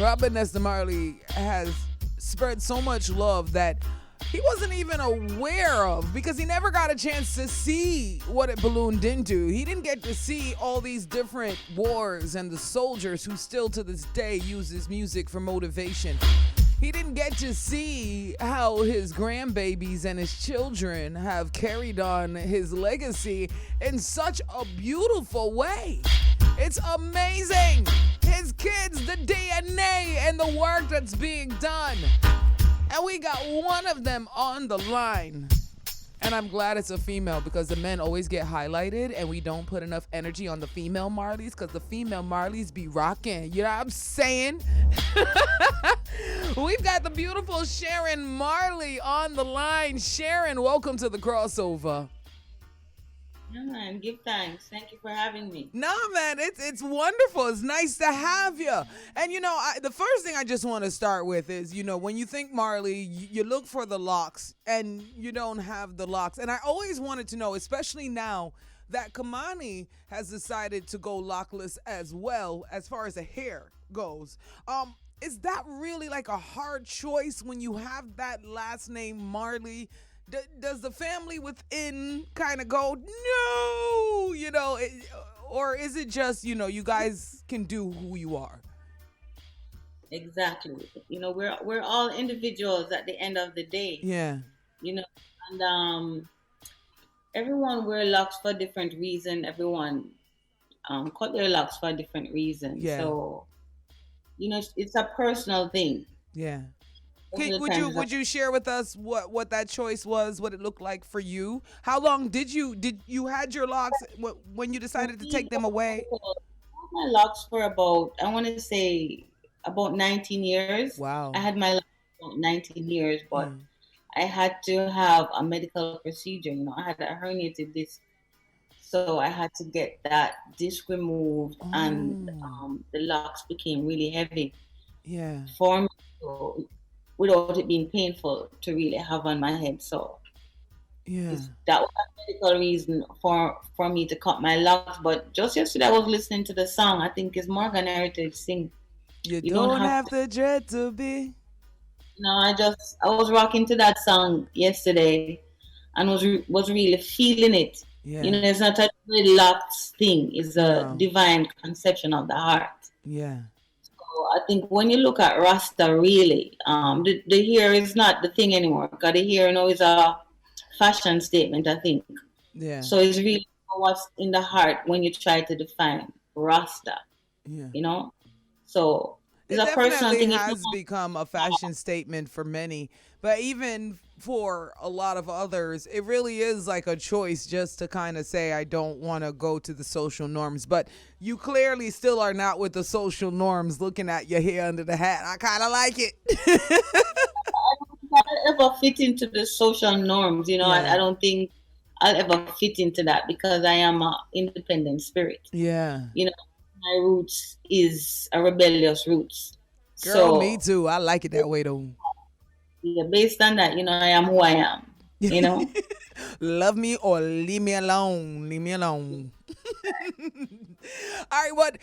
Robert Nesta Marley has spread so much love that he wasn't even aware of, because he never got a chance to see what it ballooned into. He didn't get to see all these different wars and the soldiers who still to this day use his music for motivation. He didn't get to see how his grandbabies and his children have carried on his legacy in such a beautiful way. It's amazing. His kids, the DNA and the work that's being done. And we got one of them on the line. And I'm glad it's a female, because the men always get highlighted and we don't put enough energy on the female Marleys, because the female Marleys be rocking. You know what I'm saying? We've got the beautiful Sharon Marley on the line. Sharon, welcome to the crossover. Yeah, man, give thanks. Thank you for having me. Nah, man, it's wonderful. It's nice to have you. And, the first thing I just want to start with is, when you think Marley, you look for the locks, and you don't have the locks. And I always wanted to know, especially now that Kamani has decided to go lockless as well, as far as the hair goes. Is that really like a hard choice when you have that last name Marley? Does the family within kind of go, no, or is it just, you guys can do who you are? Exactly. We're all individuals at the end of the day. Yeah. And everyone wear locks for different reason. Everyone cut their locks for different reasons. Yeah. So, it's a personal thing. Yeah. Would you share with us what that choice was, what it looked like for you? How long did you had your locks when you decided to take them away? I had my locks for about 19 years. Wow. I had my locks for about 19 years, but I had to have a medical procedure. I had a herniated disc, so I had to get that disc removed, and the locks became really heavy. Yeah. For me. So, without it being painful to really have on my head. So that was a medical reason for me to cut my locks. But just yesterday I was listening to the song, I think it's Morgan Heritage sing. You don't have to dread to be. No, I was rocking to that song yesterday and was really feeling it. Yeah. It's not a locks thing, it's a divine conception of the heart. Yeah. I think when you look at Rasta, really, the hair is not the thing anymore. Because the hair, is a fashion statement, I think. Yeah. So it's really what's in the heart when you try to define Rasta. Yeah. So it's it a personal thing. It has become a fashion statement for many, but even for a lot of others, it really is like a choice just to kind of say, I don't want to go to the social norms. But you clearly still are not with the social norms, looking at your hair under the hat. I kind of like it. I don't ever fit into the social norms, I don't think I'll ever fit into that, because I am an independent spirit. Yeah. My roots is a rebellious roots. Girl, so, me too. I like it that way though. Yeah, based on that, I am who I am, Love me or leave me alone. Leave me alone. All right,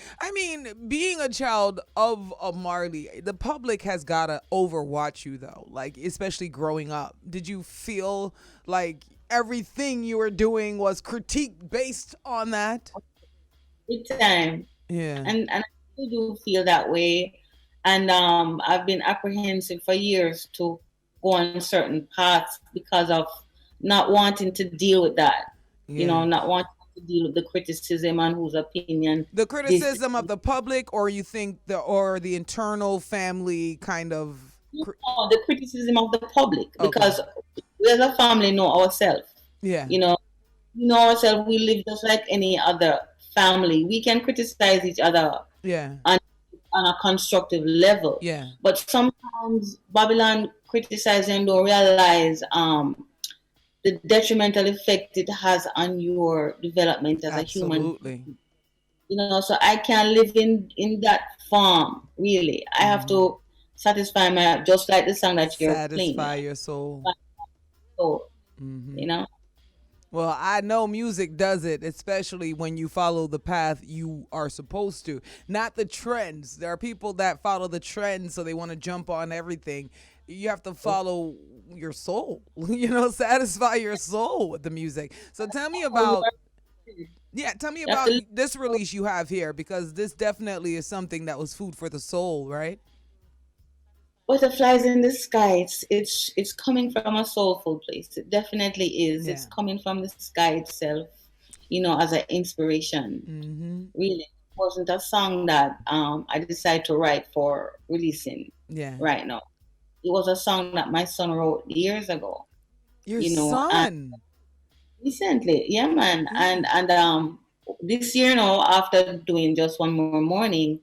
being a child of a Marley, the public has got to overwatch you though, like especially growing up. Did you feel like everything you were doing was critiqued based on that? Big time. Yeah. And I still do feel that way. And I've been apprehensive for years to go on certain paths because of not wanting to deal with that. Not wanting to deal with the criticism and whose opinion. The criticism of the public, or you think the internal family kind of... the criticism of the public. Okay. Because we as a family know ourselves. Yeah. Know ourselves, we live just like any other family. We can criticize each other. Yeah. On a constructive level. Yeah. But sometimes Babylon criticizes and don't realize the detrimental effect it has on your development as a human. Absolutely. So I can't live in that form, really. I have to satisfy just like the song that you're playing. Satisfy your soul. So, Well, I know music does it, especially when you follow the path you are supposed to, not the trends. There are people that follow the trends, so they want to jump on everything. You have to follow your soul, satisfy your soul with the music. So tell me Oh, you about, yeah, tell me have about to this release you have here, because this definitely is something that was food for the soul, right? butterflies in the sky. It's coming from a soulful place. It definitely is. It's Yeah. coming from the sky itself, as an inspiration. Mm-hmm. Really, it wasn't a song that I decided to write for releasing Yeah. right now. It was a song that my son wrote years ago. Your And son. recently, yeah, man. Yeah. And this year, after doing just one more morning,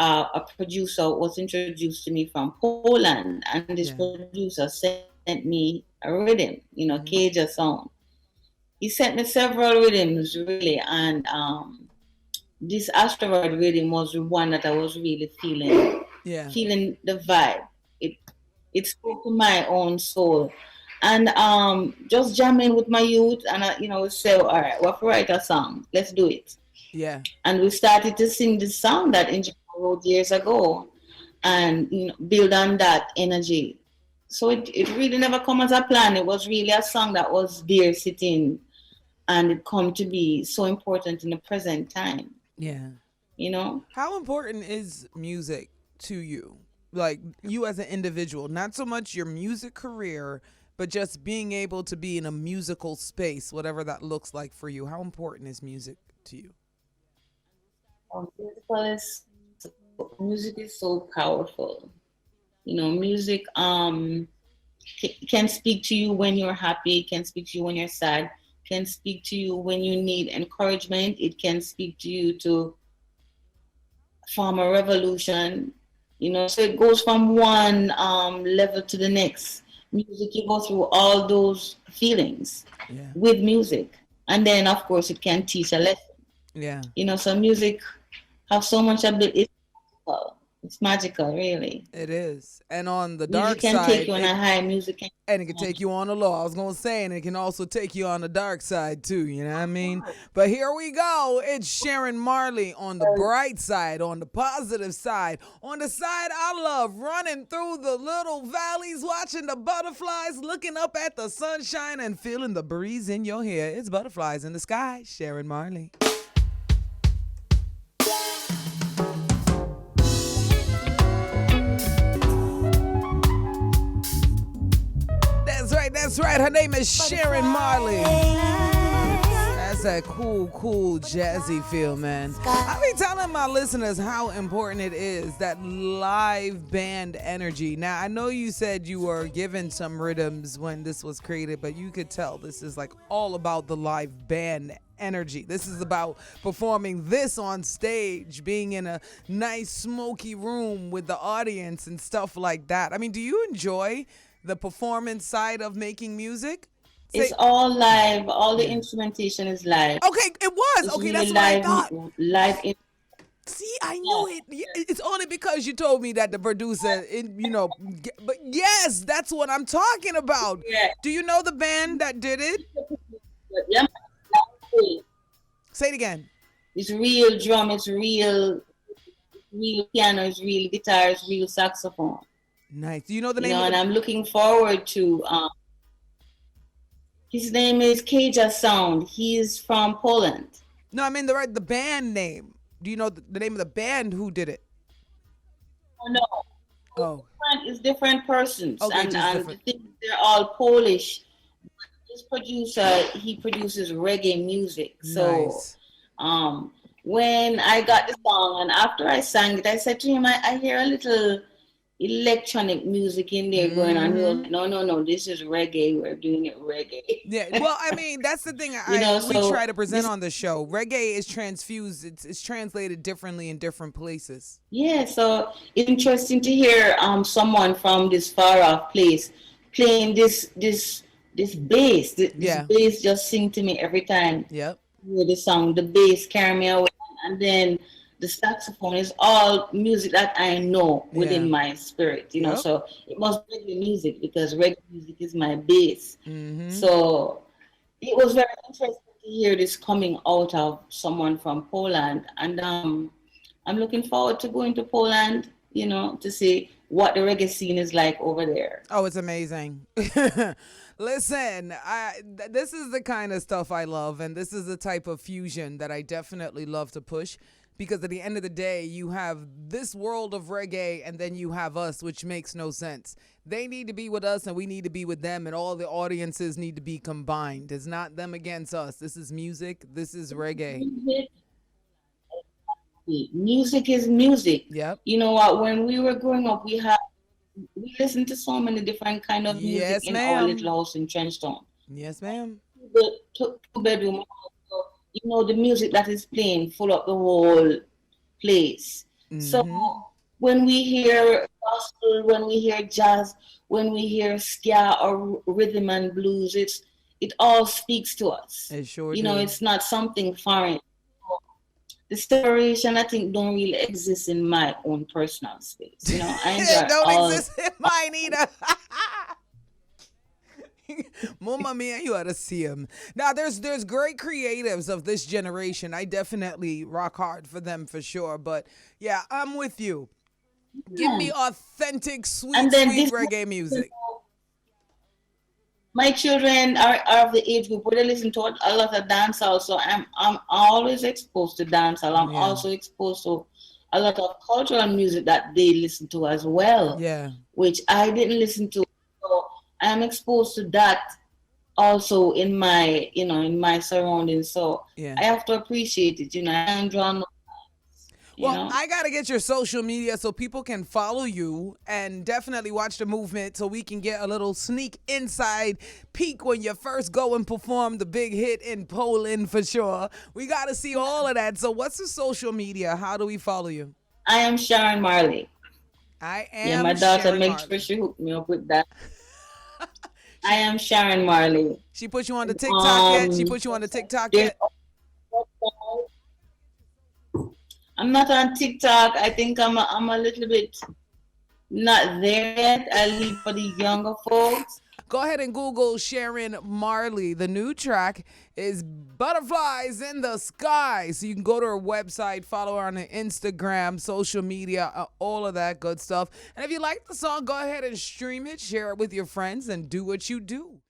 a producer was introduced to me from Poland, and this Yeah. producer sent me a rhythm, Mm-hmm. Cajun sound. He sent me several rhythms, really, and this asteroid rhythm was the one that I was really Yeah. feeling the vibe. It it spoke to my own soul, and just jamming with my youth, and we say, all right, we'll write a song, let's do it. Yeah. And we started to sing this song that Engineer wrote years ago, and build on that energy. So it really never come as a plan. It was really a song that was there sitting, and it come to be so important in the present time. Yeah. You know, How important is music to you? Like you as an individual, not so much your music career, but just being able to be in a musical space, whatever that looks like for you. How important is music to you? musical is music is so powerful. Music can speak to you when you're happy, can speak to you when you're sad, can speak to you when you need encouragement. It can speak to you to form a revolution. So it goes from one level to the next. Music, you go through all those feelings Yeah. with music, and then of course it can teach a lesson. Yeah. So music have so much ability. It's magical, really. It is. And on the Music dark can take side, you on a high. Music can. and it can take you on the low. I was gonna say, and it can also take you on the dark side too. You know what I mean? But here we go. It's Sharon Marley on the bright side, on the positive side, on the side I love, running through the little valleys, watching the butterflies, looking up at the sunshine, and feeling the breeze in your hair. It's butterflies in the sky. Sharon Marley. That's right, that's right. Her name is Sharon Marley. That's that cool, jazzy feel, man. I be telling my listeners how important it is, that live band energy. Now, I know you said you were given some rhythms when this was created, but you could tell this is like all about the live band energy. This is about performing this on stage, being in a nice smoky room with the audience and stuff like that. I mean, do you enjoy the performance side of making music? It's all live. All the Yeah. instrumentation is live. Okay, it was. It's Okay, really that's what I thought. Live. See, I knew it. It's only because you told me that the producer, but yes, that's what I'm talking about. Yeah. Do you know the band that did it? Yeah. Say it again. It's real drum. It's real piano. It's real guitar. It's real saxophone. Nice. Do you know the name of And the... I'm looking forward to. His name is Cajun Sound. He's from Poland. No, I mean the band name. Do you know the name of the band who did it? Oh, no. Oh. It's different persons. Okay, and just different. The thing, they're all Polish. This producer, he produces reggae music. So Nice. when I got the song and after I sang it, I said to him, I hear a little electronic music in there going on. He was like, no, this is reggae. We're doing it reggae. Yeah, well, I mean, that's the thing we try to present on the show. Reggae is transfused. It's translated differently in different places. Yeah, so it's interesting to hear someone from this far off place playing this bass. This bass just sing to me every time. Yep. I hear the song. The bass carry me away, and then the saxophone is all music that I know within my spirit. Yep. So it must be reggae music because reggae music is my base. Mm-hmm. So it was very interesting to hear this coming out of someone from Poland, and I'm looking forward to going to Poland, to see what the reggae scene is like over there. Oh, it's amazing. Listen, this is the kind of stuff I love, and this is the type of fusion that I definitely love to push. Because at the end of the day, you have this world of reggae, and then you have us, which makes no sense. They need to be with us, and we need to be with them, and all the audiences need to be combined. It's not them against us. This is music. This is reggae. Music is music. Yep. You know what? When we were growing up, we listened to so many different kind of music Yes, in our ma'am. little house in Trenchtown. Yes, ma'am. The two-bedroom house, so, the music that is playing full up the whole place. So Mm-hmm. when we hear gospel, when we hear jazz, when we hear ska or rhythm and blues, it all speaks to us. It sure do. It's not something foreign. The separation, I think, don't really exist in my own personal space. I It enjoy don't all. exist in mine either. Mama mia, you ought to see him. Now, there's great creatives of this generation. I definitely rock hard for them for sure. But yeah, I'm with you. Give Yeah. me authentic, And sweet, then sweet this, reggae music. my children are of the age group where they listen to a lot of dancehall. So I'm always exposed to dancehall. I'm Yeah, also exposed to a lot of cultural music that they listen to as well, yeah. which I didn't listen to. So I'm exposed to that also in my surroundings. So Yeah. I have to appreciate it. I'm drawn, you Well, know. I got to get your social media so people can follow you and definitely watch the movement so we can get a little sneak inside peek when you first go and perform the big hit in Poland for sure. We got to see all of that. So, what's the social media? How do we follow you? I am Sharon Marley. I Yeah, am my daughter Sharon makes sure Marley. she hooked me up with that. I She am Sharon Marley. she put you on the TikTok yet? She Um, put you on the TikTok there's yet? I'm not on TikTok. I think I'm a little bit not there yet. I leave for the younger folks. Go ahead and Google Sharon Marley. The new track is Butterflies in the Sky. So you can go to her website, follow her on her Instagram, social media, all of that good stuff. And if you like the song, go ahead and stream it, share it with your friends, and do what you do.